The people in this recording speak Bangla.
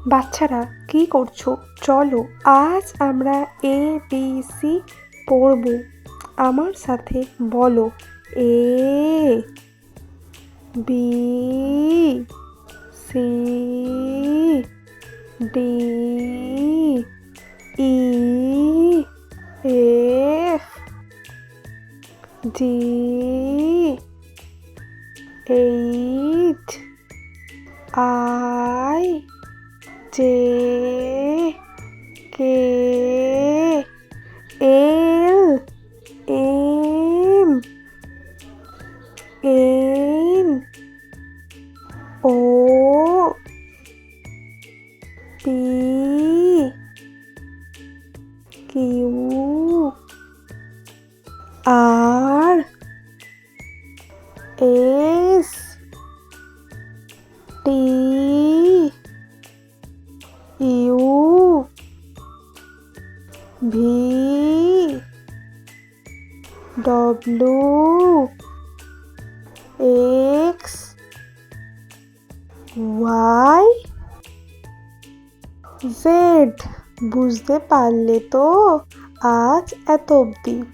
বাচ্চারা কি করছো? চলো আজ আমরা ABC পড়ব। আমার সাথে বলো, A B C D E F G H I J K L M N O P Q R S T U V W X Y Z বুঝতে পারলে তো? আজ এত অবধি।